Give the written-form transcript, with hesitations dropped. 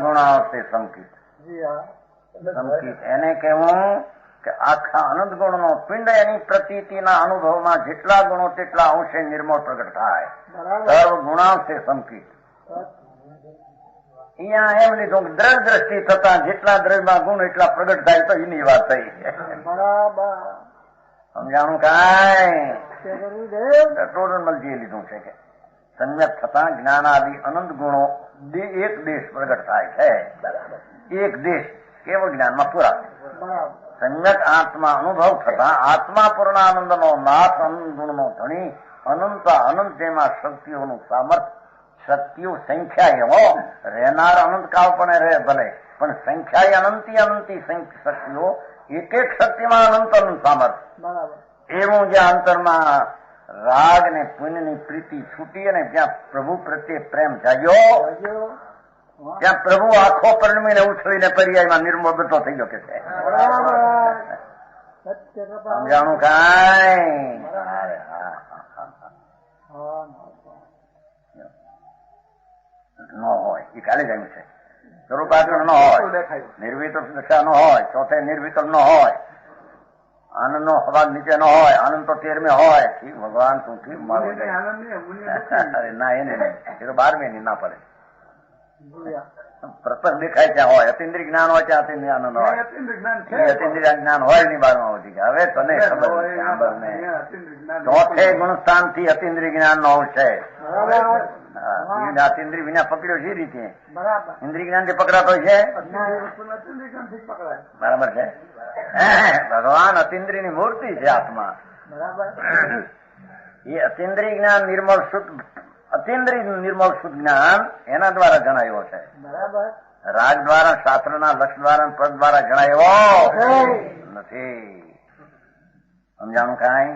ગુણાઓ સે સંકિત. સંકિત એને કહેવું કે આખા અનંત ગુણનો પિંડ એની પ્રતીતિના અનુભવમાં જેટલા ગુણો તેટલા અંશે નિર્મળ પ્રગટ થાય. સર્વ ગુણાઓ સે સંકિત. અહીંયા એમ લીધું દ્રઢ દ્રષ્ટિ થતા જેટલા દ્રવ્યમાં ગુણ એટલા પ્રગટ થાય તો એની વાત થઈ. સમજાણું કાંઈ ટોડનમલજીએ લીધું છે કે સમ્યક થતા જ્ઞાનાદિ અનંત ગુણો એક દેશ પ્રગટ થાય છે. એક દેશ કેવળ જ્ઞાનમાં પૂરા. સમ્યક આત્મા અનુભવ થતા આત્મા પૂર્ણાનંદનો નાથ અનંત ગુણનો ધણી અનંત અનંત જેમાં શક્તિઓનું સામર્થ્ય શક્તિઓ સંખ્યા એવો રહેનાર અનંત કાળ પણ રહે ભલે પણ સંખ્યા અનંતી અનંતી શક્તિઓ એક એક શક્તિમાં અનંત અનંત સામર્થ્ય એવું જ્યાં અંતરમાં રાગ ને પુણ્યની પ્રીતિ છૂટી અને જ્યાં પ્રભુ પ્રત્યે પ્રેમ જાગ્યો ત્યાં પ્રભુ આખો પરણીને ઉછળીને પર્યાયમાં નિર્મળ બધો થઈ ગયો કે છે. સમજાણું કાંઈ ન હોય એ કાલે જાય છે. સ્વરૂપાચરણ ન હોય, નિર્વિકલ્પ દશા ન હોય, ચોથે નિર્વિકલ્પ ન હોય, આનંદ નો હવાલ નીચે ન હોય, આનંદ તો 13મે હોય. ઠીક ભગવાન તું ઠીક મારું અરે ના એને નહીં એ તો 12મે ના પડે. પ્રસંગ દેખાય ત્યાં હોય, અતિન્દ્રિય જ્ઞાન હોય ત્યાં અતિન્દ્રિય આનંદ હોય. અતિન્દ્રિય જ્ઞાન હોય નહીં 12માં સુધી. હવે તને ખબર ચોથે ગુણસ્થાન થી અતિન્દ્રિય જ્ઞાન નો છે. અતિન્દ્રિય વિના પકડ્યો છે રીતે ઇન્દ્રિય જ્ઞાન થી પકડાતો છે. બરાબર છે. ભગવાન અતિન્દ્રિય ની મૂર્તિ છે આત્મા. એ અતિન્દ્રિય જ્ઞાન નિર્મળ શુદ્ધ અતિન્દ્રિય નિર્મળ શુદ્ધ જ્ઞાન એના દ્વારા જણાયો છે. રાગ દ્વારા, શાસ્ત્રના લક્ષ દ્વારા, પદ દ્વારા જણાયો નથી. સમજાણું કાંઈ?